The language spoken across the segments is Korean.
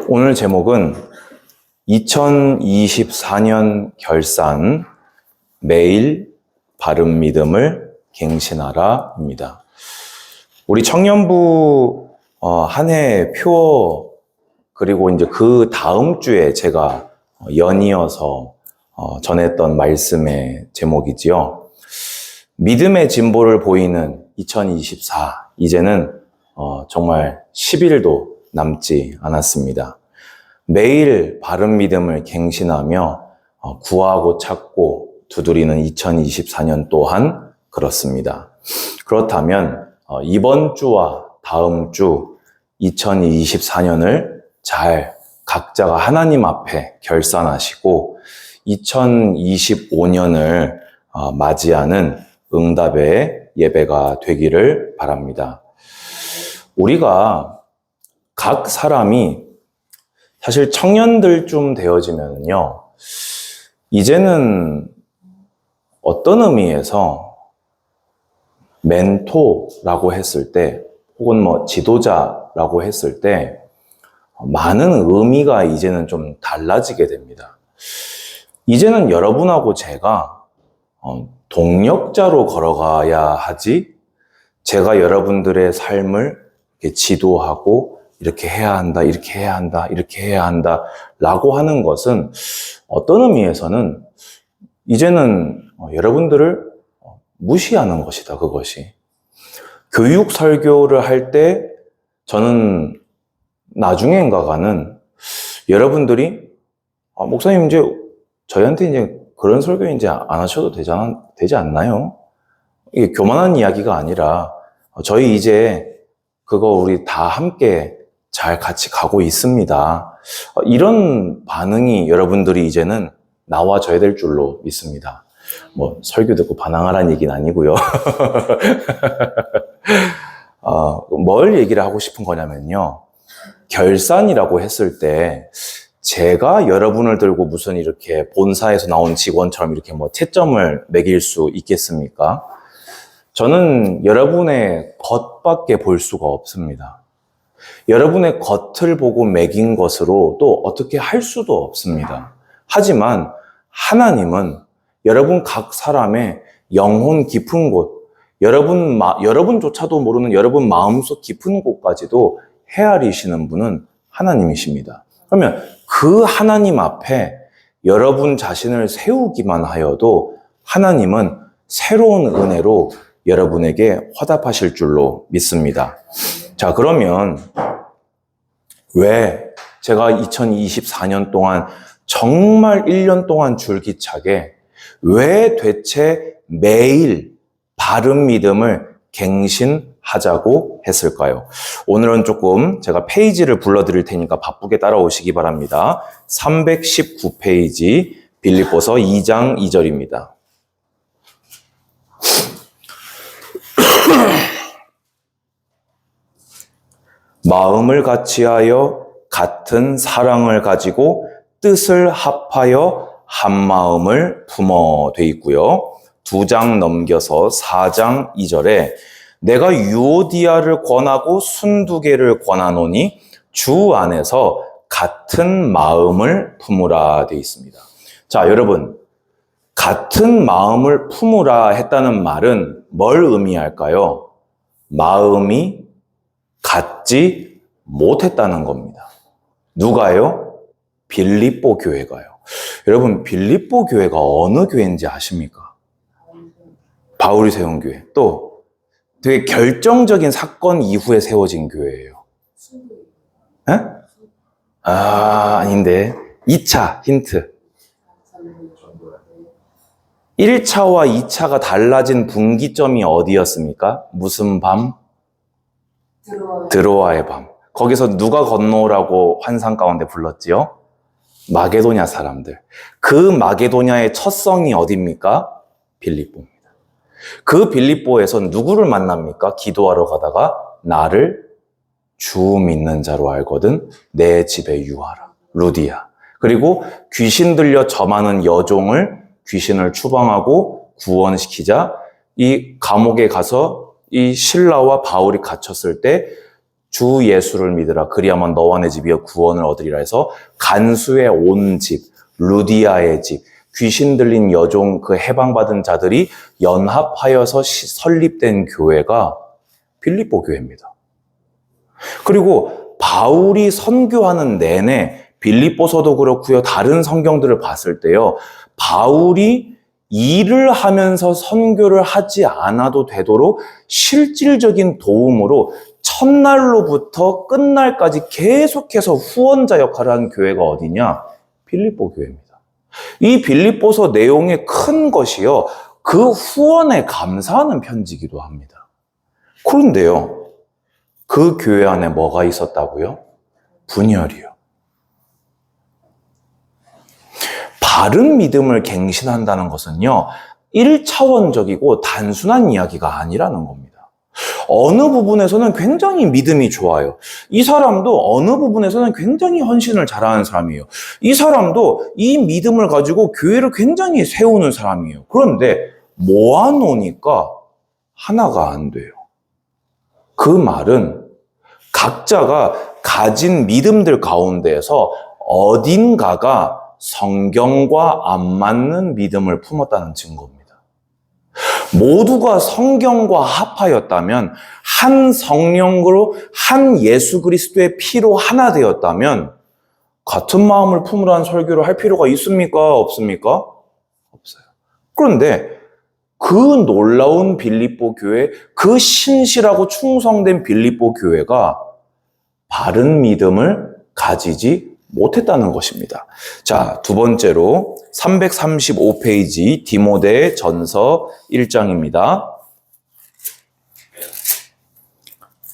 오늘 제목은 2024년 결산 매일 바른 믿음을 갱신하라입니다. 우리 청년부 한 해 표 그리고 이제 그 다음 주에 제가 연이어서 전했던 말씀의 제목이지요. 믿음의 진보를 보이는 2024, 이제는 정말 10일도 남지 않았습니다. 매일 바른 믿음을 갱신하며 구하고 찾고 두드리는 2024년 또한 그렇습니다. 그렇다면 이번 주와 다음 주 2024년을 잘 각자가 하나님 앞에 결산하시고 2025년을 맞이하는 응답의 예배가 되기를 바랍니다. 우리가 각 사람이 사실 청년들쯤 되어지면요, 이제는 어떤 의미에서 멘토라고 했을 때, 혹은 지도자라고 했을 때, 많은 의미가 이제는 좀 달라지게 됩니다. 이제는 여러분하고 제가 동력자로 걸어가야 하지, 제가 여러분들의 삶을 이렇게 지도하고 이렇게 해야 한다, 이렇게 해야 한다, 이렇게 해야 한다 라고 하는 것은 어떤 의미에서는 이제는 여러분들을 무시하는 것이다, 그것이. 교육 설교를 할 때 저는 나중엔가가는 여러분들이 목사님 이제 저희한테 이제 그런 설교 이제 안 하셔도 되지 않나요? 이게 교만한 이야기가 아니라 저희 이제 그거 우리 다 함께 잘 같이 가고 있습니다. 이런 반응이 여러분들이 이제는 나와줘야 될 줄로 믿습니다. 설교 듣고 반항하라는 얘기는 아니고요. 뭘 얘기를 하고 싶은 거냐면요. 결산이라고 했을 때 제가 여러분을 들고 무슨 이렇게 본사에서 나온 직원처럼 이렇게 채점을 매길 수 있겠습니까? 저는 여러분의 겉밖에 볼 수가 없습니다. 여러분의 겉을 보고 매긴 것으로 또 어떻게 할 수도 없습니다. 하지만 하나님은 여러분 각 사람의 영혼 깊은 곳, 여러분조차도 모르는 여러분 마음속 깊은 곳까지도 헤아리시는 분은 하나님이십니다. 그러면 그 하나님 앞에 여러분 자신을 세우기만 하여도 하나님은 새로운 은혜로 여러분에게 화답하실 줄로 믿습니다. 자, 그러면 왜 제가 2024년 동안 정말 1년 동안 줄기차게 왜 대체 매일 바른 믿음을 갱신하자고 했을까요? 오늘은 조금 제가 페이지를 불러드릴 테니까 바쁘게 따라오시기 바랍니다. 319페이지 빌립보서 2장 2절입니다. 마음을 같이하여 같은 사랑을 가지고 뜻을 합하여 한 마음을 품어 돼 있고요. 2장 넘겨서 4장 2절에 내가 유오디아를 권하고 순두개를 권하노니 주 안에서 같은 마음을 품으라 돼 있습니다. 자, 여러분, 같은 마음을 품으라 했다는 말은 뭘 의미할까요? 마음이 같지 못했다는 겁니다. 누가요? 빌립보 교회가요. 여러분, 빌립보 교회가 어느 교회인지 아십니까? 바울이 세운 교회. 또 되게 결정적인 사건 이후에 세워진 교회예요. 에? 아닌데. 2차 힌트. 1차와 2차가 달라진 분기점이 어디였습니까? 무슨 밤? 드로아의 밤. 거기서 누가 건너오라고 환상 가운데 불렀지요? 마게도냐 사람들. 그 마게도냐의 첫 성이 어디입니까? 빌립보입니다. 그 빌립보에서 누구를 만납니까? 기도하러 가다가 나를 주 믿는 자로 알거든 내 집에 유하라. 루디아. 그리고 귀신 들려 점하는 여종을 귀신을 추방하고 구원시키자 이 감옥에 가서 이 실라와 바울이 갇혔을 때 주 예수를 믿으라. 그리하면 너와 내 집이 구원을 얻으리라 해서 간수의 온 집, 루디아의 집, 귀신 들린 여종 그 해방받은 자들이 연합하여서 설립된 교회가 빌립보 교회입니다. 그리고 바울이 선교하는 내내 빌립보서도 그렇고요. 다른 성경들을 봤을 때요. 바울이 일을 하면서 선교를 하지 않아도 되도록 실질적인 도움으로 첫날로부터 끝날까지 계속해서 후원자 역할을 하는 교회가 어디냐? 빌립보 교회입니다. 이 빌립보서 내용의 큰 것이요. 그 후원에 감사하는 편지이기도 합니다. 그런데요. 그 교회 안에 뭐가 있었다고요? 분열이요. 바른 믿음을 갱신한다는 것은요, 1차원적이고 단순한 이야기가 아니라는 겁니다. 어느 부분에서는 굉장히 믿음이 좋아요. 이 사람도 어느 부분에서는 굉장히 헌신을 잘하는 사람이에요. 이 사람도 이 믿음을 가지고 교회를 굉장히 세우는 사람이에요. 그런데 모아놓으니까 하나가 안 돼요. 그 말은 각자가 가진 믿음들 가운데에서 어딘가가 성경과 안 맞는 믿음을 품었다는 증거입니다. 모두가 성경과 합하였다면, 한 성령으로 한 예수 그리스도의 피로 하나 되었다면 같은 마음을 품으라는 설교를 할 필요가 있습니까? 없습니까? 없어요. 그런데 그 놀라운 빌립보 교회, 그 신실하고 충성된 빌립보 교회가 바른 믿음을 가지지 못했다는 것입니다. 자, 두 번째로 335페이지 디모데 전서 1장입니다.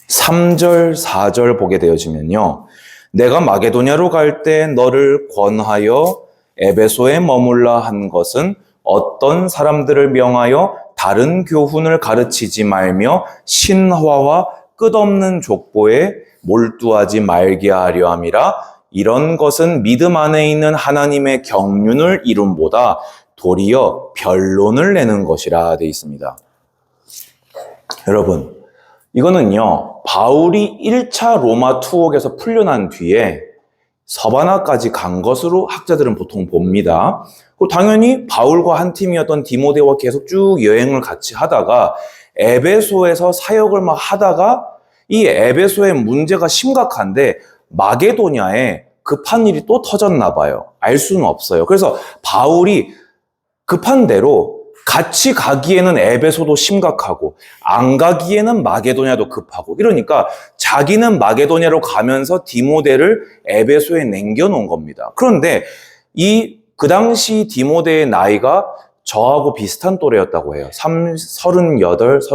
3절, 4절 보게 되어지면요. 내가 마게도냐로 갈 때 너를 권하여 에베소에 머물라 한 것은 어떤 사람들을 명하여 다른 교훈을 가르치지 말며 신화와 끝없는 족보에 몰두하지 말게 하려 함이라. 이런 것은 믿음 안에 있는 하나님의 경륜을 이룸보다 도리어 변론을 내는 것이라 되어 있습니다. 여러분, 이거는요, 바울이 1차 로마 투옥에서 풀려난 뒤에 서바나까지 간 것으로 학자들은 보통 봅니다. 그리고 당연히 바울과 한 팀이었던 디모데와 계속 쭉 여행을 같이 하다가 에베소에서 사역을 막 하다가 이 에베소의 문제가 심각한데 마게도냐에 급한 일이 또 터졌나 봐요. 알 수는 없어요. 그래서 바울이 급한 대로 같이 가기에는 에베소도 심각하고 안 가기에는 마게도냐도 급하고 이러니까 자기는 마게도냐로 가면서 디모데를 에베소에 남겨놓은 겁니다. 그런데 그 당시 디모데의 나이가 저하고 비슷한 또래였다고 해요. 38, 39, 40.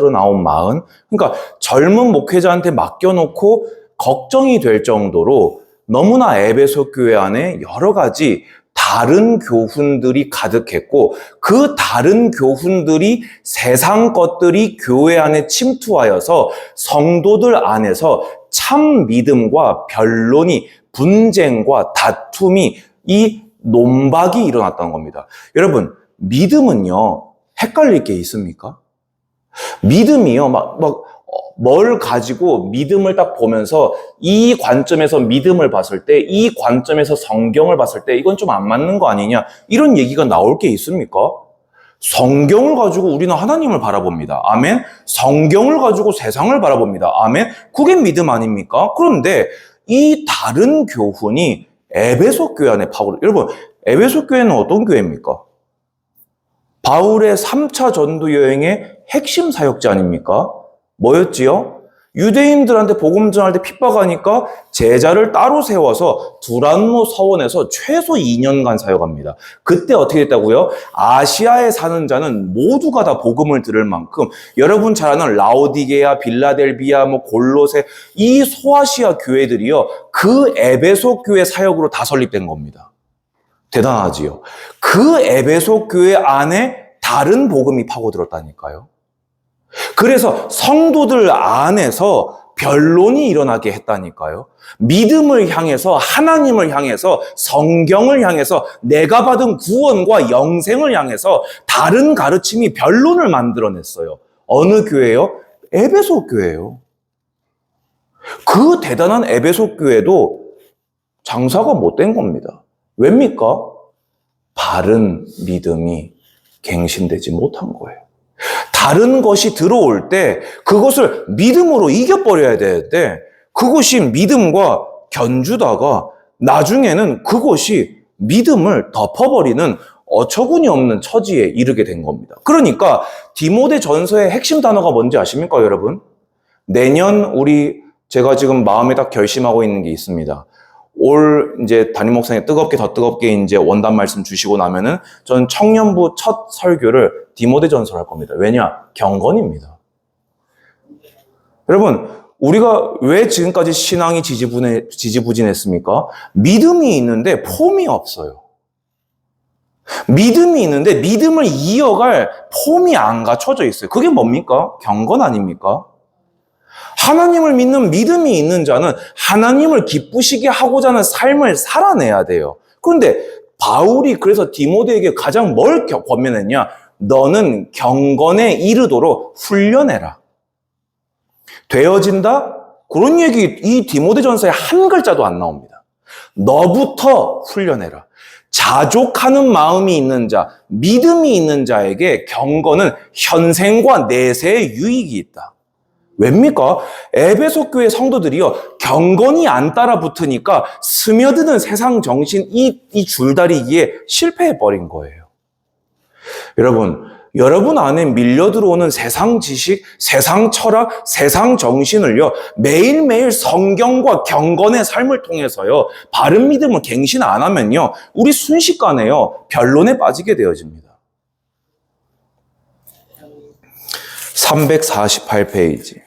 그러니까 젊은 목회자한테 맡겨놓고 걱정이 될 정도로 너무나 에베소 교회 안에 여러 가지 다른 교훈들이 가득했고 그 다른 교훈들이 세상 것들이 교회 안에 침투하여서 성도들 안에서 참 믿음과 변론이 분쟁과 다툼이 이 논박이 일어났다는 겁니다. 여러분, 믿음은요, 헷갈릴 게 있습니까? 믿음이요, 뭘 가지고 믿음을 딱 보면서 이 관점에서 믿음을 봤을 때, 이 관점에서 성경을 봤을 때 이건 좀 안 맞는 거 아니냐, 이런 얘기가 나올 게 있습니까? 성경을 가지고 우리는 하나님을 바라봅니다. 아멘. 성경을 가지고 세상을 바라봅니다. 아멘. 그게 믿음 아닙니까? 그런데 이 다른 교훈이 에베소 교회 안에 여러분, 에베소 교회는 어떤 교회입니까? 바울의 3차 전도 여행의 핵심 사역지 아닙니까? 뭐였지요? 유대인들한테 복음 전할 때 핍박하니까 제자를 따로 세워서 두란노 서원에서 최소 2년간 사역합니다. 그때 어떻게 됐다고요? 아시아에 사는 자는 모두가 다 복음을 들을 만큼 여러분 잘 아는 라오디게아, 빌라델비아, 골로새 이 소아시아 교회들이요, 그 에베소 교회 사역으로 다 설립된 겁니다. 대단하지요? 그 에베소 교회 안에 다른 복음이 파고들었다니까요. 그래서 성도들 안에서 변론이 일어나게 했다니까요. 믿음을 향해서, 하나님을 향해서, 성경을 향해서, 내가 받은 구원과 영생을 향해서 다른 가르침이 변론을 만들어냈어요. 어느 교회요? 에베소 교회요. 그 대단한 에베소 교회도 장사가 못 된 겁니다. 왜입니까? 바른 믿음이 갱신되지 못한 거예요. 다른 것이 들어올 때 그것을 믿음으로 이겨버려야 되는데 그것이 믿음과 견주다가 나중에는 그것이 믿음을 덮어버리는 어처구니 없는 처지에 이르게 된 겁니다. 그러니까 디모데 전서의 핵심 단어가 뭔지 아십니까, 여러분? 내년 제가 지금 마음에 딱 결심하고 있는 게 있습니다. 올 이제 담임 목사님 더 뜨겁게 이제 원단 말씀 주시고 나면은 저는 청년부 첫 설교를 디모데 전서를 할 겁니다. 왜냐? 경건입니다. 여러분, 우리가 왜 지금까지 신앙이 지지부진했습니까? 믿음이 있는데 폼이 없어요. 믿음이 있는데 믿음을 이어갈 폼이 안 갖춰져 있어요. 그게 뭡니까? 경건 아닙니까? 하나님을 믿는 믿음이 있는 자는 하나님을 기쁘시게 하고자 하는 삶을 살아내야 돼요. 그런데 바울이 그래서 디모데에게 가장 뭘 권면했냐? 너는 경건에 이르도록 훈련해라. 되어진다? 그런 얘기 이 디모데전서에 한 글자도 안 나옵니다. 너부터 훈련해라. 자족하는 마음이 있는 자, 믿음이 있는 자에게 경건은 현생과 내세의 유익이 있다. 왜입니까? 에베소 교회 성도들이요, 경건이 안 따라 붙으니까 스며드는 세상 정신 이 줄다리기에 실패해버린 거예요. 여러분 안에 밀려 들어오는 세상 지식, 세상 철학, 세상 정신을요, 매일매일 성경과 경건의 삶을 통해서요, 바른 믿음을 갱신 안 하면요, 우리 순식간에요, 변론에 빠지게 되어집니다. 348페이지.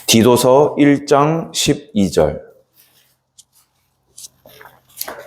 디도서 1장 12절.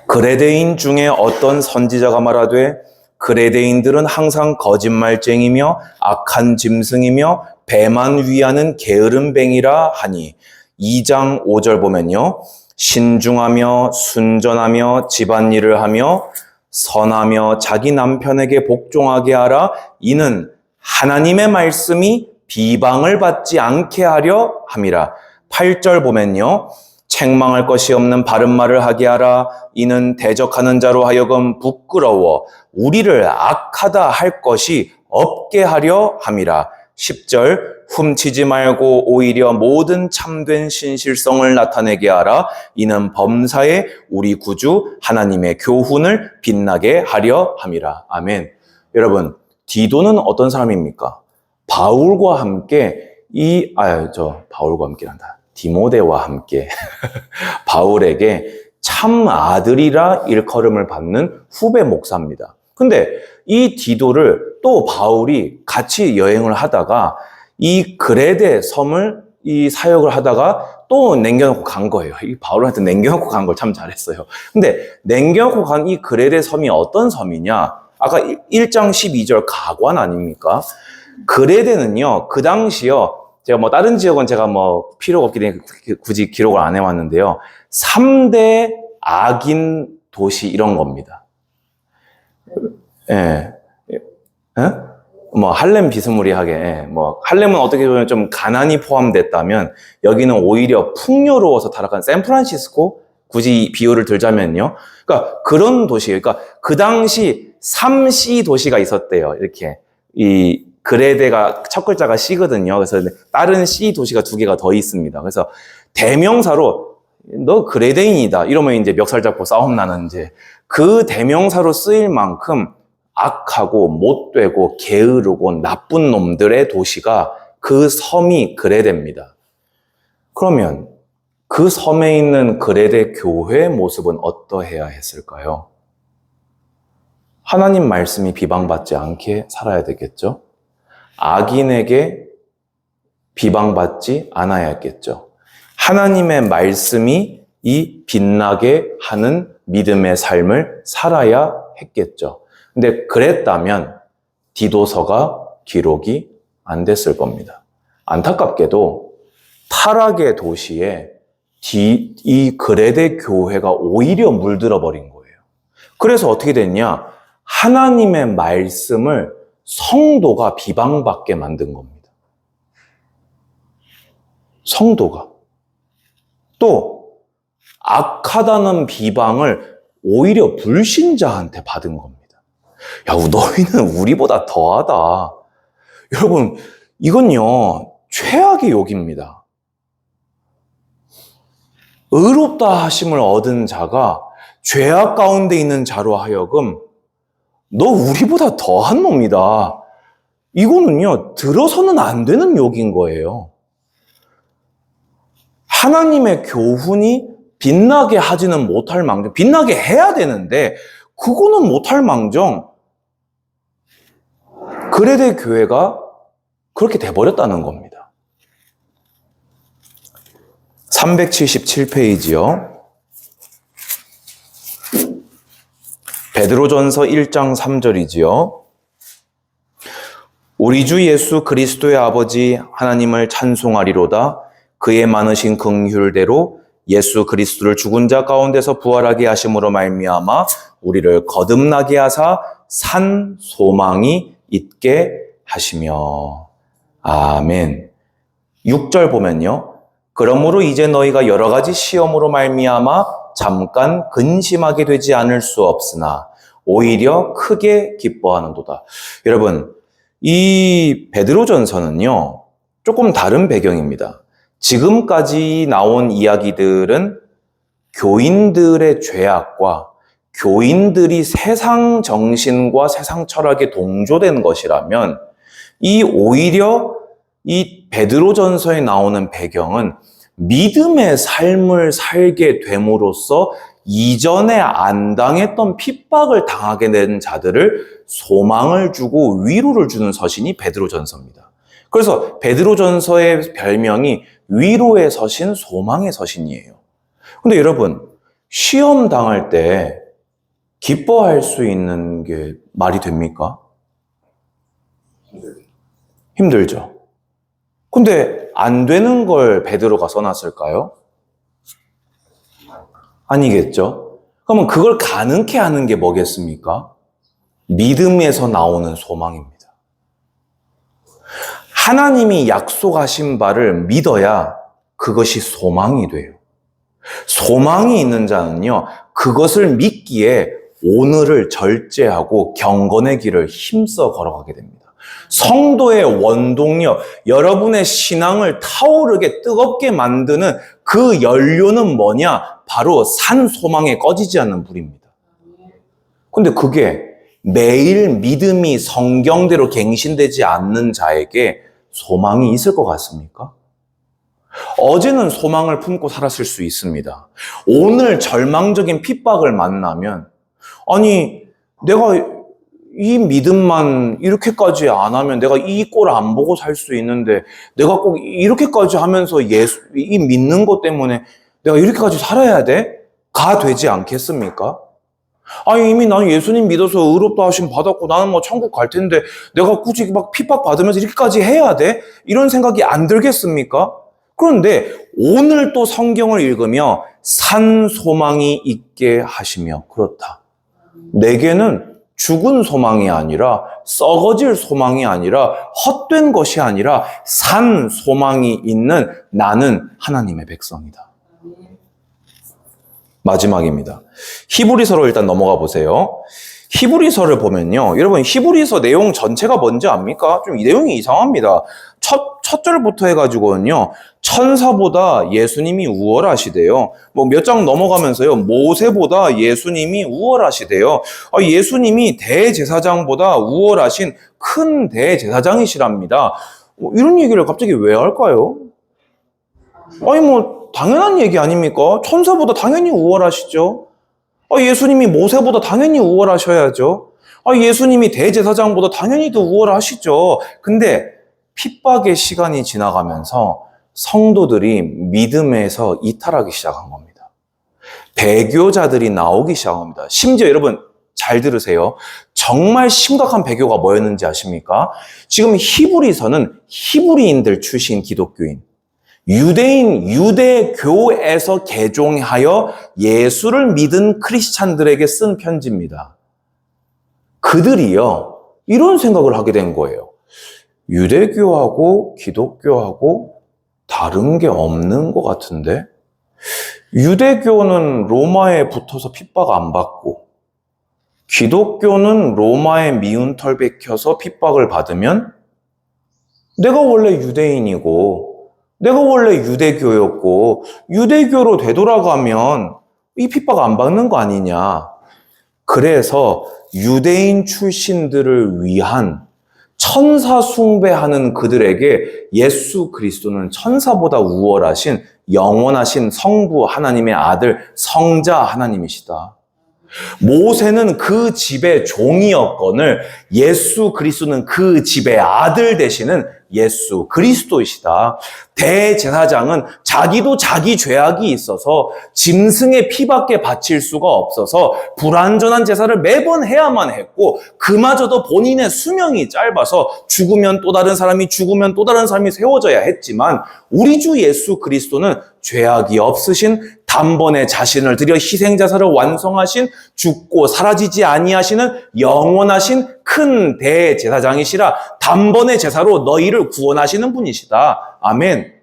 그레데인 중에 어떤 선지자가 말하되 그레데인들은 항상 거짓말쟁이며 악한 짐승이며 배만 위하는 게으름뱅이라 하니 2장 5절 보면요. 신중하며 순전하며 집안일을 하며 선하며 자기 남편에게 복종하게 하라. 이는 하나님의 말씀이 비방을 받지 않게 하려 함이라. 8절 보면요. 책망할 것이 없는 바른 말을 하게 하라. 이는 대적하는 자로 하여금 부끄러워 우리를 악하다 할 것이 없게 하려 함이라. 10절 훔치지 말고 오히려 모든 참된 신실성을 나타내게 하라. 이는 범사에 우리 구주 하나님의 교훈을 빛나게 하려 함이라. 아멘. 여러분, 디도는 어떤 사람입니까? 바울과 함께 바울과 함께란다. 디모데와 함께 바울에게 참 아들이라 일컬음을 받는 후배 목사입니다. 근데 이 디도를 또 바울이 같이 여행을 하다가 이 그레데 섬을 이 사역을 하다가 또 남겨놓고 간 거예요. 이 바울한테 남겨놓고 간 걸 참 잘했어요. 근데 남겨놓고 간 이 그레데 섬이 어떤 섬이냐? 아까 1장 12절 가관 아닙니까? 그레데는요, 그 당시요, 제가 다른 지역은 제가 필요가 없기 때문에 굳이 기록을 안 해왔는데요. 3대 악인 도시 이런 겁니다. 예. 할렘 비스무리하게, 할렘은 어떻게 보면 좀 가난이 포함됐다면, 여기는 오히려 풍요로워서 타락한 샌프란시스코? 굳이 비유를 들자면요. 그러니까 그런 도시예요. 그러니까 그 당시 3C 도시가 있었대요. 이렇게. 그레데가 첫 글자가 C거든요. 그래서 다른 C 도시가 2개가 더 있습니다. 그래서 대명사로 너 그레데인이다 이러면 이제 멱살 잡고 싸움 나는 이제 그 대명사로 쓰일 만큼 악하고 못되고 게으르고 나쁜 놈들의 도시가 그 섬이 그레데입니다. 그러면 그 섬에 있는 그레데 교회의 모습은 어떠해야 했을까요? 하나님 말씀이 비방받지 않게 살아야 되겠죠? 악인에게 비방받지 않아야 했겠죠. 하나님의 말씀이 이 빛나게 하는 믿음의 삶을 살아야 했겠죠. 근데 그랬다면 디도서가 기록이 안 됐을 겁니다. 안타깝게도 타락의 도시에 이 그레데 교회가 오히려 물들어 버린 거예요. 그래서 어떻게 됐냐? 하나님의 말씀을 성도가 비방받게 만든 겁니다. 성도가. 또 악하다는 비방을 오히려 불신자한테 받은 겁니다. 야, 너희는 우리보다 더하다. 여러분, 이건요, 최악의 욕입니다. 의롭다 하심을 얻은 자가 죄악 가운데 있는 자로 하여금 너 우리보다 더한 놈이다. 이거는요, 들어서는 안 되는 욕인 거예요. 하나님의 교훈이 빛나게 하지는 못할 망정, 빛나게 해야 되는데 그거는 못할 망정, 그레데 교회가 그렇게 돼버렸다는 겁니다. 377페이지요. 베드로전서 1장 3절이지요. 우리 주 예수 그리스도의 아버지 하나님을 찬송하리로다. 그의 많으신 긍휼대로 예수 그리스도를 죽은 자 가운데서 부활하게 하심으로 말미암아 우리를 거듭나게 하사 산 소망이 있게 하시며. 아멘. 6절 보면요. 그러므로 이제 너희가 여러 가지 시험으로 말미암아 잠깐 근심하게 되지 않을 수 없으나 오히려 크게 기뻐하는도다. 여러분, 이 베드로전서는요, 조금 다른 배경입니다. 지금까지 나온 이야기들은 교인들의 죄악과 교인들이 세상 정신과 세상 철학에 동조된 것이라면, 오히려 이 베드로전서에 나오는 배경은 믿음의 삶을 살게 됨으로써 이전에 안 당했던 핍박을 당하게 된 자들을 소망을 주고 위로를 주는 서신이 베드로전서입니다. 그래서 베드로전서의 별명이 위로의 서신, 소망의 서신이에요. 근데 여러분, 시험 당할 때 기뻐할 수 있는 게 말이 됩니까? 힘들죠. 근데 안 되는 걸 베드로가 써놨을까요? 아니겠죠. 그러면 그걸 가능케 하는 게 뭐겠습니까? 믿음에서 나오는 소망입니다. 하나님이 약속하신 바를 믿어야 그것이 소망이 돼요. 소망이 있는 자는요, 그것을 믿기에 오늘을 절제하고 경건의 길을 힘써 걸어가게 됩니다. 성도의 원동력, 여러분의 신앙을 타오르게 뜨겁게 만드는 그 연료는 뭐냐? 바로 산 소망에 꺼지지 않는 불입니다. 근데 그게 매일 믿음이 성경대로 갱신되지 않는 자에게 소망이 있을 것 같습니까? 어제는 소망을 품고 살았을 수 있습니다. 오늘 절망적인 핍박을 만나면, 아니, 내가 이 믿음만 이렇게까지 안 하면 내가 이 꼴을 안 보고 살 수 있는데 내가 꼭 이렇게까지 하면서 이 믿는 것 때문에 내가 이렇게까지 살아야 돼? 가 되지 않겠습니까? 아니, 이미 나는 예수님 믿어서 의롭다 하심 받았고 나는 뭐 천국 갈 텐데 내가 굳이 막 핍박 받으면서 이렇게까지 해야 돼? 이런 생각이 안 들겠습니까? 그런데 오늘 또 성경을 읽으며 산 소망이 있게 하시며, 그렇다. 내게는 죽은 소망이 아니라, 썩어질 소망이 아니라, 헛된 것이 아니라 산 소망이 있는 나는 하나님의 백성이다. 마지막입니다. 히브리서로 일단 넘어가 보세요. 히브리서를 보면요, 여러분, 히브리서 내용 전체가 뭔지 압니까? 좀 이 내용이 이상합니다. 첫 절부터 해가지고는요, 천사보다 예수님이 우월하시대요. 뭐 몇 장 넘어가면서요, 모세보다 예수님이 우월하시대요. 예수님이 대제사장보다 우월하신 큰 대제사장이시랍니다. 이런 얘기를 갑자기 왜 할까요? 아니, 뭐 당연한 얘기 아닙니까? 천사보다 당연히 우월하시죠. 예수님이 모세보다 당연히 우월하셔야죠. 예수님이 대제사장보다 당연히 더 우월하시죠. 근데 핍박의 시간이 지나가면서 성도들이 믿음에서 이탈하기 시작한 겁니다. 배교자들이 나오기 시작합니다. 심지어 여러분 잘 들으세요. 정말 심각한 배교가 뭐였는지 아십니까? 지금 히브리서는 히브리인들 출신 기독교인, 유대교에서 개종하여 예수를 믿은 크리스찬들에게 쓴 편지입니다. 그들이요, 이런 생각을 하게 된 거예요. 유대교하고 기독교하고 다른 게 없는 것 같은데? 유대교는 로마에 붙어서 핍박 안 받고, 기독교는 로마에 미운 털 베껴서 핍박을 받으면 내가 원래 유대인이고 내가 원래 유대교였고 유대교로 되돌아가면 이 핍박 안 받는 거 아니냐. 그래서 유대인 출신들을 위한 천사 숭배하는 그들에게 예수 그리스도는 천사보다 우월하신 영원하신 성부 하나님의 아들 성자 하나님이시다. 모세는 그 집의 종이었거늘 예수 그리스도는 그 집의 아들 되시는 예수 그리스도이시다. 대제사장은 자기도 자기 죄악이 있어서 짐승의 피밖에 바칠 수가 없어서 불완전한 제사를 매번 해야만 했고 그마저도 본인의 수명이 짧아서 죽으면 또 다른 사람이 죽으면 또 다른 사람이 세워져야 했지만 우리 주 예수 그리스도는 죄악이 없으신 단번에 자신을 들여 희생자사를 완성하신 죽고 사라지지 아니하시는 영원하신 큰 대제사장이시라 단번의 제사로 너희를 구원하시는 분이시다. 아멘.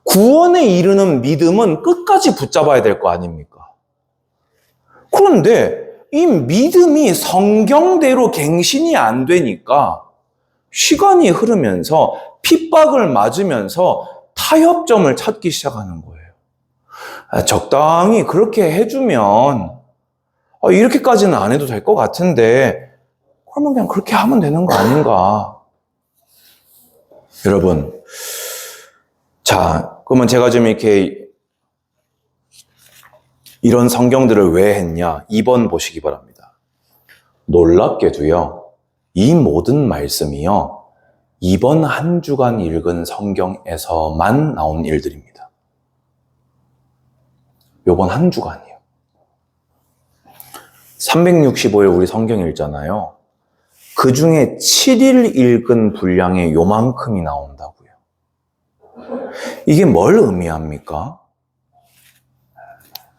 구원에 이르는 믿음은 끝까지 붙잡아야 될 거 아닙니까? 그런데 이 믿음이 성경대로 갱신이 안 되니까 시간이 흐르면서 핍박을 맞으면서 타협점을 찾기 시작하는 거예요. 적당히 그렇게 해주면 이렇게까지는 안 해도 될 것 같은데 그러면 그냥 그렇게 하면 되는 거 아닌가. 여러분, 자, 그러면 제가 좀 이렇게 이런 성경들을 왜 했냐? 2번 보시기 바랍니다. 놀랍게도요, 이 모든 말씀이요, 이번 한 주간 읽은 성경에서만 나온 일들입니다. 요번 한 주간이요. 365일 우리 성경 읽잖아요. 그 중에 7일 읽은 분량의 요만큼이 나온다고요. 이게 뭘 의미합니까?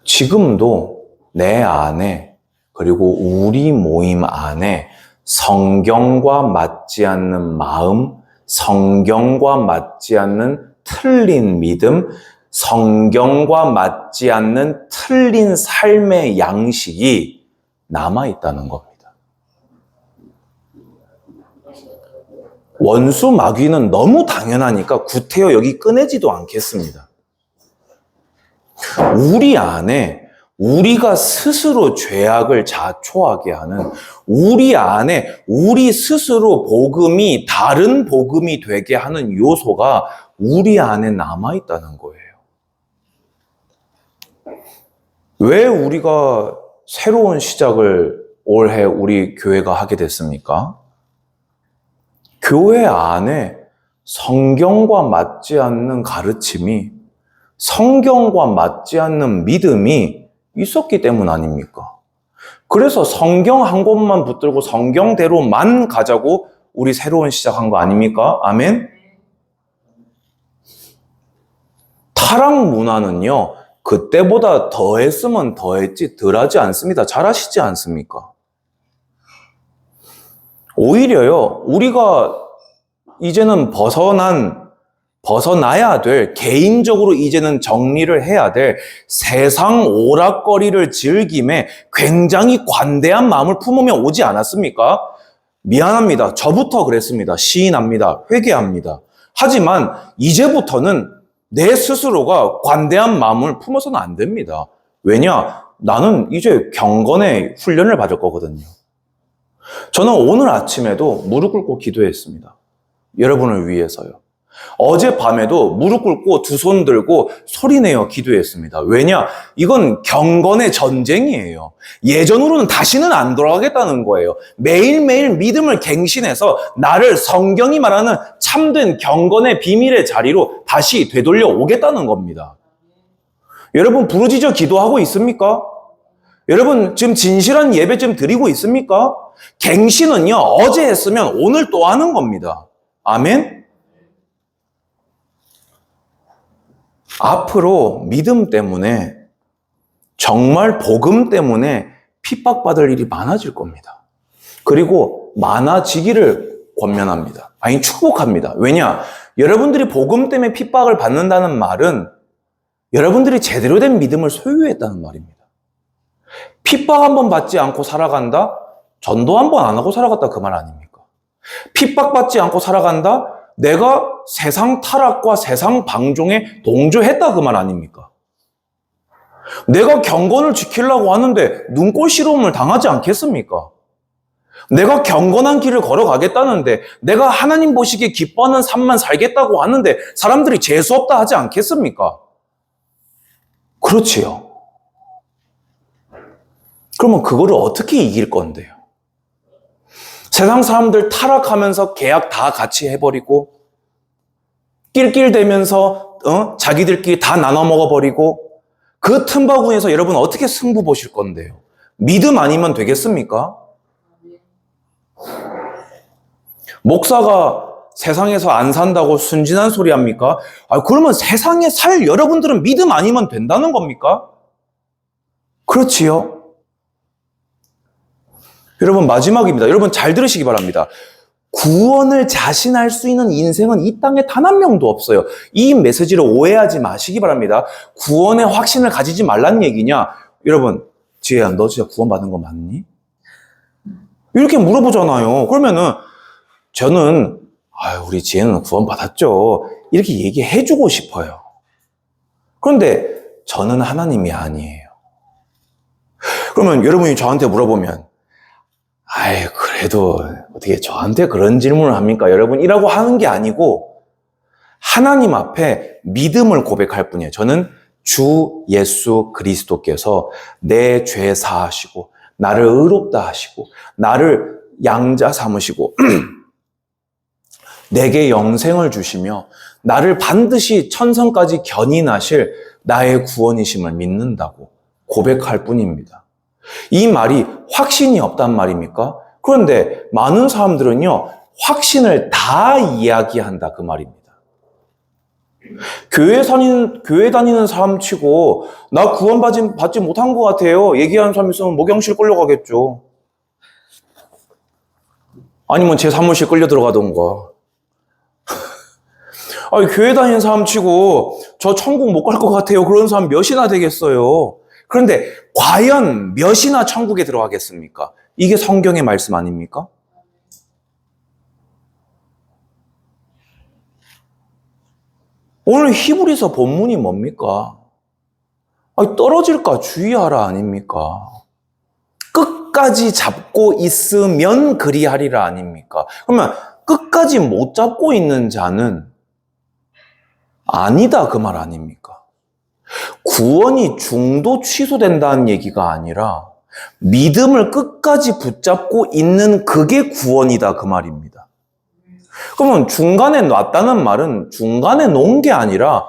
지금도 내 안에 그리고 우리 모임 안에 성경과 맞지 않는 마음, 성경과 맞지 않는 틀린 믿음, 성경과 맞지 않는 틀린 삶의 양식이 남아있다는 겁니다. 원수 마귀는 너무 당연하니까 구태여 여기 꺼내지도 않겠습니다. 우리 안에 우리가 스스로 죄악을 자초하게 하는 우리 안에 우리 스스로 복음이 다른 복음이 되게 하는 요소가 우리 안에 남아있다는 거예요. 왜 우리가 새로운 시작을 올해 우리 교회가 하게 됐습니까? 교회 안에 성경과 맞지 않는 가르침이, 성경과 맞지 않는 믿음이 있었기 때문 아닙니까? 그래서 성경 한 권만 붙들고 성경대로만 가자고 우리 새로운 시작한 거 아닙니까? 아멘? 타락 문화는요, 그때보다 더 했으면 더 했지 덜 하지 않습니다. 잘하시지 않습니까? 오히려요, 우리가 이제는 벗어나야 될, 개인적으로 이제는 정리를 해야 될 세상 오락거리를 즐김에 굉장히 관대한 마음을 품으며 오지 않았습니까? 미안합니다. 저부터 그랬습니다. 시인합니다. 회개합니다. 하지만 이제부터는 내 스스로가 관대한 마음을 품어서는 안 됩니다. 왜냐? 나는 이제 경건의 훈련을 받을 거거든요. 저는 오늘 아침에도 무릎 꿇고 기도했습니다. 여러분을 위해서요. 어젯밤에도 무릎 꿇고 두 손 들고 소리내어 기도했습니다. 왜냐? 이건 경건의 전쟁이에요. 예전으로는 다시는 안 돌아가겠다는 거예요. 매일매일 믿음을 갱신해서 나를 성경이 말하는 참된 경건의 비밀의 자리로 다시 되돌려 오겠다는 겁니다. 여러분 부르짖어 기도하고 있습니까? 여러분 지금 진실한 예배 좀 드리고 있습니까? 갱신은요, 어제 했으면 오늘 또 하는 겁니다. 아멘? 앞으로 믿음 때문에, 정말 복음 때문에 핍박받을 일이 많아질 겁니다. 그리고 많아지기를 권면합니다. 아니, 축복합니다. 왜냐? 여러분들이 복음 때문에 핍박을 받는다는 말은 여러분들이 제대로 된 믿음을 소유했다는 말입니다. 핍박 한 번 받지 않고 살아간다? 전도 한 번 안 하고 살아갔다 그 말 아닙니까? 핍박받지 않고 살아간다? 내가 세상 타락과 세상 방종에 동조했다 그 말 아닙니까? 내가 경건을 지키려고 하는데 눈꼴 시름을 당하지 않겠습니까? 내가 경건한 길을 걸어가겠다는데 내가 하나님 보시기에 기뻐하는 삶만 살겠다고 하는데 사람들이 재수없다 하지 않겠습니까? 그렇지요. 그러면 그거를 어떻게 이길 건데요? 세상 사람들 타락하면서 계약 다 같이 해버리고 낄낄대면서 자기들끼리 다 나눠 먹어버리고 그 틈바구니에서 여러분 어떻게 승부 보실 건데요? 믿음 아니면 되겠습니까? 목사가 세상에서 안 산다고 순진한 소리 합니까? 그러면 세상에 살 여러분들은 믿음 아니면 된다는 겁니까? 그렇지요. 여러분 마지막입니다. 여러분 잘 들으시기 바랍니다. 구원을 자신할 수 있는 인생은 이 땅에 단 한 명도 없어요. 이 메시지를 오해하지 마시기 바랍니다. 구원의 확신을 가지지 말란 얘기냐? 여러분, 지혜야, 너 진짜 구원받은 거 맞니? 이렇게 물어보잖아요. 그러면은 저는 우리 지혜는 구원받았죠. 이렇게 얘기해주고 싶어요. 그런데 저는 하나님이 아니에요. 그러면 여러분이 저한테 물어보면 그래도 어떻게 저한테 그런 질문을 합니까? 여러분, 이라고 하는 게 아니고 하나님 앞에 믿음을 고백할 뿐이에요. 저는 주 예수 그리스도께서 내 죄 사하시고 나를 의롭다 하시고 나를 양자 삼으시고 내게 영생을 주시며 나를 반드시 천성까지 견인하실 나의 구원이심을 믿는다고 고백할 뿐입니다. 이 말이 확신이 없단 말입니까? 그런데 많은 사람들은요, 확신을 다 이야기한다 그 말입니다. 교회 다니는 사람 치고 나 구원받지 못한 것 같아요. 얘기하는 사람 있으면 목욕실 끌려가겠죠. 아니면 제 사무실 끌려 들어가던가. 교회 다니는 사람 치고 저 천국 못 갈 것 같아요. 그런 사람 몇이나 되겠어요. 그런데 과연 몇이나 천국에 들어가겠습니까? 이게 성경의 말씀 아닙니까? 오늘 히브리서 본문이 뭡니까? 떨어질까 주의하라 아닙니까? 끝까지 잡고 있으면 그리하리라 아닙니까? 그러면 끝까지 못 잡고 있는 자는 아니다 그 말 아닙니까? 구원이 중도 취소된다는 얘기가 아니라 믿음을 끝까지 붙잡고 있는 그게 구원이다 그 말입니다. 그러면 중간에 놨다는 말은 중간에 놓은 게 아니라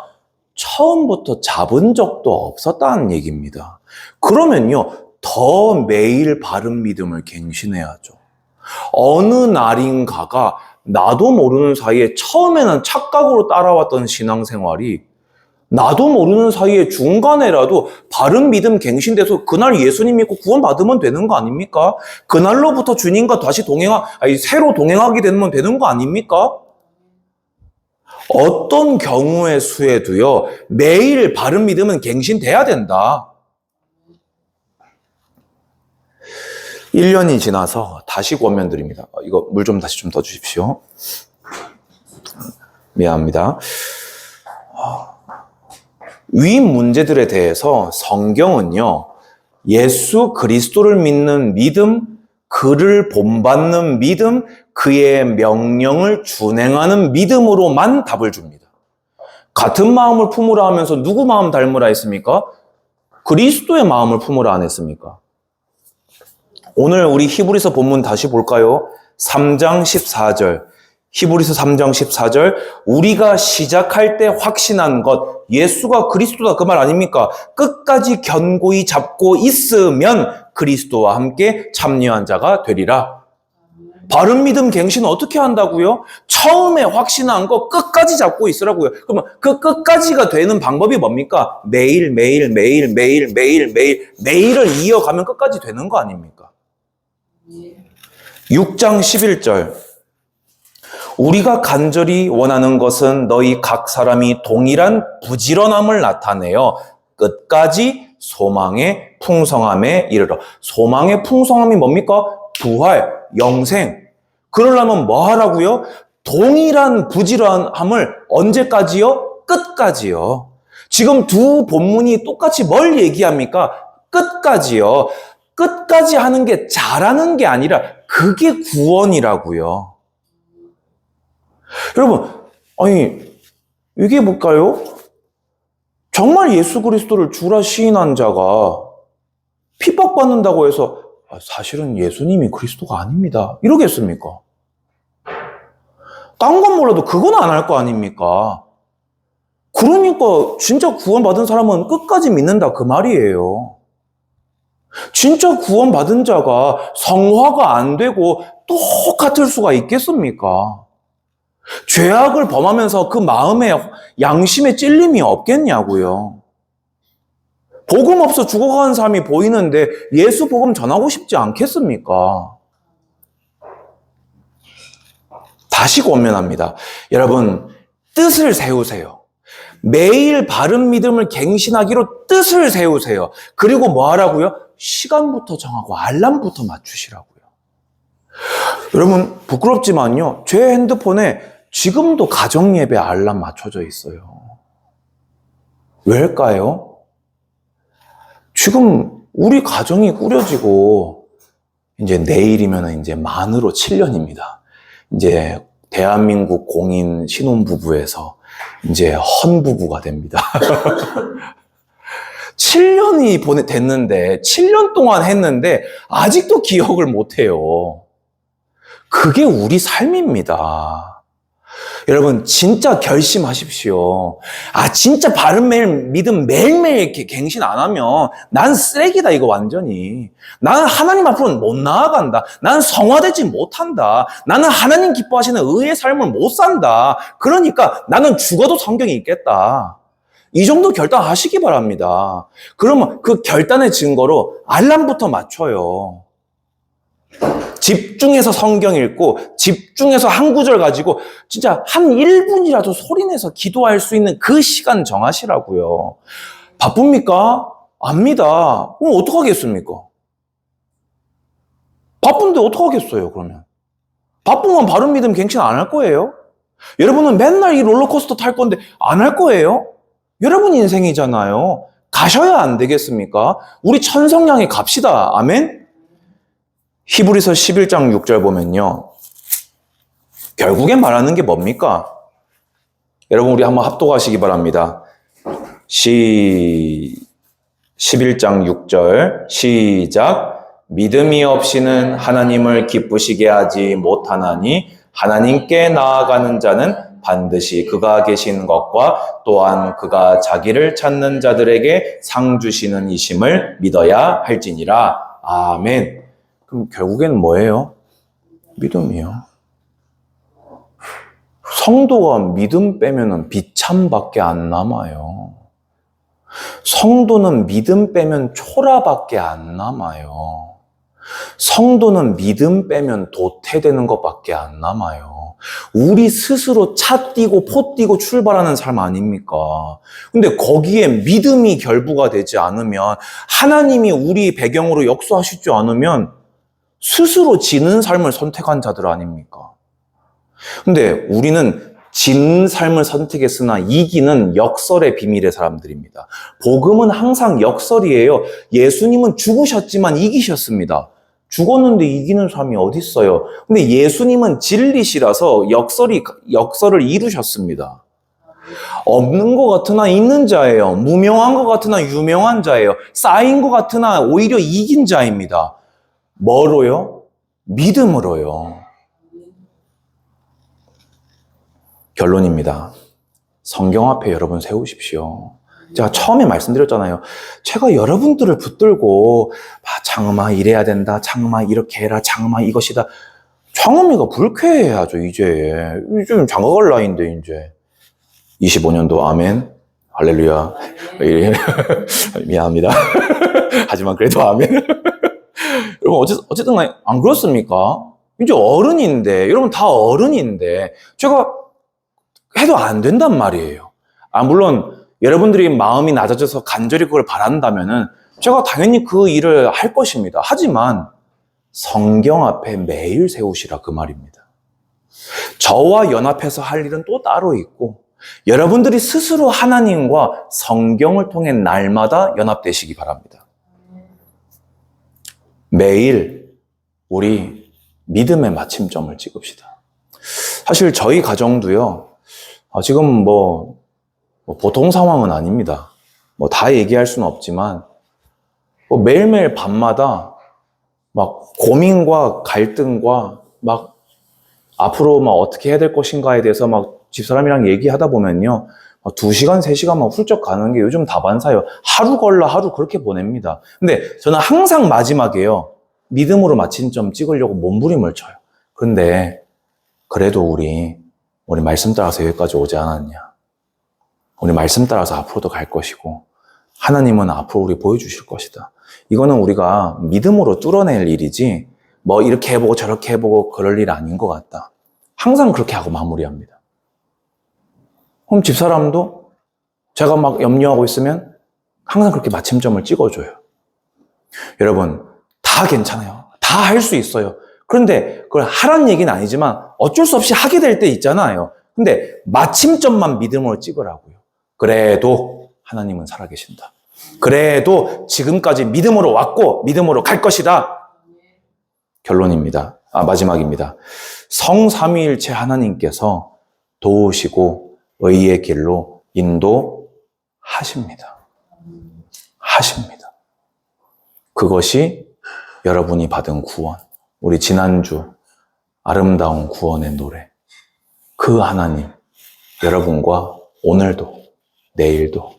처음부터 잡은 적도 없었다는 얘기입니다. 그러면요, 더 매일 바른 믿음을 갱신해야죠. 어느 날인가가 나도 모르는 사이에 처음에는 착각으로 따라왔던 신앙생활이 나도 모르는 사이에 중간에라도 바른 믿음 갱신돼서 그날 예수님 믿고 구원받으면 되는 거 아닙니까? 그날로부터 주님과 다시 새로 동행하게 되는 거 아닙니까? 어떤 경우의 수에도요, 매일 바른 믿음은 갱신돼야 된다. 1년이 지나서 다시 권면드립니다. 이거 물 좀 다시 좀 떠주십시오. 미안합니다. 위 문제들에 대해서 성경은요, 예수 그리스도를 믿는 믿음, 그를 본받는 믿음, 그의 명령을 준행하는 믿음으로만 답을 줍니다. 같은 마음을 품으라 하면서 누구 마음 닮으라 했습니까? 그리스도의 마음을 품으라 안 했습니까? 오늘 우리 히브리서 본문 다시 볼까요? 3장 14절. 히브리서 3장 14절, 우리가 시작할 때 확신한 것, 예수가 그리스도다 그 말 아닙니까? 끝까지 견고히 잡고 있으면 그리스도와 함께 참여한 자가 되리라. 바른 믿음 갱신은 어떻게 한다고요? 처음에 확신한 거 끝까지 잡고 있으라고요. 그러면 그 끝까지가 되는 방법이 뭡니까? 매일을 이어가면 끝까지 되는 거 아닙니까? 6장 11절, 우리가 간절히 원하는 것은 너희 각 사람이 동일한 부지런함을 나타내어 끝까지 소망의 풍성함에 이르러. 소망의 풍성함이 뭡니까? 부활, 영생. 그러려면 뭐 하라고요? 동일한 부지런함을 언제까지요? 끝까지요. 지금 두 본문이 똑같이 뭘 얘기합니까? 끝까지요. 끝까지 하는 게 잘하는 게 아니라 그게 구원이라고요. 여러분, 아니 이게 뭘까요? 정말 예수 그리스도를 주라 시인한 자가 핍박받는다고 해서 사실은 예수님이 그리스도가 아닙니다, 이러겠습니까? 딴 건 몰라도 그건 안 할 거 아닙니까? 그러니까 진짜 구원받은 사람은 끝까지 믿는다 그 말이에요. 진짜 구원받은 자가 성화가 안 되고 똑같을 수가 있겠습니까? 죄악을 범하면서 그 마음에 양심에 찔림이 없겠냐고요. 복음 없어 죽어가는 사람이 보이는데 예수 복음 전하고 싶지 않겠습니까? 다시 권면합니다. 여러분, 뜻을 세우세요. 매일 바른 믿음을 갱신하기로 뜻을 세우세요. 그리고 뭐 하라고요? 시간부터 정하고 알람부터 맞추시라고요. 여러분, 부끄럽지만요, 제 핸드폰에 지금도 가정예배 알람 맞춰져 있어요. 왜일까요? 지금 우리 가정이 꾸려지고 이제 내일이면 이제 만으로 7년입니다. 이제 대한민국 공인 신혼부부에서 이제 헌부부가 됩니다. 7년이 됐는데, 7년 동안 했는데, 아직도 기억을 못해요. 그게 우리 삶입니다. 여러분, 진짜 결심하십시오. 진짜 바른 믿음 매일매일 이렇게 갱신 안 하면 난 쓰레기다, 이거 완전히. 나는 하나님 앞으로는 못 나아간다. 나는 성화되지 못한다. 나는 하나님 기뻐하시는 의의 삶을 못 산다. 그러니까 나는 죽어도 성경이 있겠다. 이 정도 결단하시기 바랍니다. 그러면 그 결단의 증거로 알람부터 맞춰요. 집중해서 성경 읽고 집중해서 한 구절 가지고 진짜 한 1분이라도 소리내서 기도할 수 있는 그 시간 정하시라고요. 바쁩니까? 압니다. 그럼 어떡하겠습니까? 바쁜데 어떡하겠어요, 그러면? 바쁘면 바른 믿음 갱신 안 할 거예요? 여러분은 맨날 이 롤러코스터 탈 건데 안 할 거예요? 여러분 인생이잖아요. 가셔야 안 되겠습니까? 우리 천성량에 갑시다. 아멘? 히브리서 11장 6절 보면요, 결국엔 말하는 게 뭡니까? 여러분, 우리 한번 합독하시기 바랍니다. 11장 6절 시작. 믿음이 없이는 하나님을 기쁘시게 하지 못하나니 하나님께 나아가는 자는 반드시 그가 계신 것과 또한 그가 자기를 찾는 자들에게 상 주시는 이심을 믿어야 할지니라. 아멘. 그럼 결국에는 뭐예요? 믿음이요. 성도가 믿음 빼면은 비참밖에 안 남아요. 성도는 믿음 빼면 초라밖에 안 남아요. 성도는 믿음 빼면 도태되는 것밖에 안 남아요. 우리 스스로 차 띄고 포 띄고 출발하는 삶 아닙니까? 근데 거기에 믿음이 결부가 되지 않으면, 하나님이 우리 배경으로 역사하시지 않으면 스스로 지는 삶을 선택한 자들 아닙니까? 근데 우리는 지는 삶을 선택했으나 이기는 역설의 비밀의 사람들입니다. 복음은 항상 역설이에요. 예수님은 죽으셨지만 이기셨습니다. 죽었는데 이기는 삶이 어디 있어요? 근데 예수님은 진리시라서 역설을 이루셨습니다. 없는 것 같으나 있는 자예요. 무명한 것 같으나 유명한 자예요. 쌓인 것 같으나 오히려 이긴 자입니다. 뭐로요? 믿음으로요. 결론입니다. 성경 앞에 여러분 세우십시오. 제가 처음에 말씀드렸잖아요. 제가 여러분들을 붙들고 창음아 이래야 된다, 창음아 이렇게 해라, 창음아 이것이다. 창음이가 불쾌해야죠. 이제 좀 장가갈 나이인데 이제 25년도 아멘 할렐루야. 미안합니다. 하지만 그래도 아멘. 여러분 어쨌든 안 그렇습니까? 이제 어른인데, 여러분 다 어른인데, 제가 해도 안 된단 말이에요. 물론 여러분들이 마음이 낮아져서 간절히 그걸 바란다면은 제가 당연히 그 일을 할 것입니다. 하지만 성경 앞에 매일 세우시라 그 말입니다. 저와 연합해서 할 일은 또 따로 있고 여러분들이 스스로 하나님과 성경을 통해 날마다 연합되시기 바랍니다. 매일 우리 믿음의 마침점을 찍읍시다. 사실 저희 가정도요, 지금 보통 상황은 아닙니다. 다 얘기할 수는 없지만, 매일매일 밤마다 막 고민과 갈등과 앞으로 어떻게 해야 될 것인가에 대해서 집사람이랑 얘기하다 보면요, 2시간, 3시간 훌쩍 가는 게 요즘 다반사예요. 하루 걸러 하루 그렇게 보냅니다. 근데 저는 항상 마지막에요, 믿음으로 마침점 찍으려고 몸부림을 쳐요. 그런데 그래도 우리 말씀 따라서 여기까지 오지 않았냐. 우리 말씀 따라서 앞으로도 갈 것이고 하나님은 앞으로 우리 보여주실 것이다. 이거는 우리가 믿음으로 뚫어낼 일이지 이렇게 해보고 저렇게 해보고 그럴 일 아닌 것 같다. 항상 그렇게 하고 마무리합니다. 그럼 집사람도 제가 염려하고 있으면 항상 그렇게 마침점을 찍어줘요. 여러분, 다 괜찮아요. 다 할 수 있어요. 그런데 그걸 하라는 얘기는 아니지만 어쩔 수 없이 하게 될 때 있잖아요. 근데 마침점만 믿음으로 찍으라고요. 그래도 하나님은 살아계신다. 그래도 지금까지 믿음으로 왔고 믿음으로 갈 것이다. 결론입니다. 마지막입니다. 성삼위일체 하나님께서 도우시고 의의 길로 인도하십니다. 하십니다. 그것이 여러분이 받은 구원, 우리 지난주 아름다운 구원의 노래, 그 하나님, 여러분과 오늘도 내일도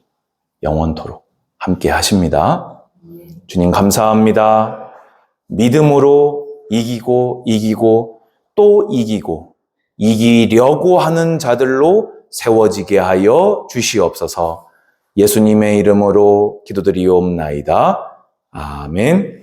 영원토록 함께 하십니다. 주님 감사합니다. 믿음으로 이기고 또 이기고 이기려고 하는 자들로 세워지게 하여 주시옵소서. 예수님의 이름으로 기도드리옵나이다. 아멘.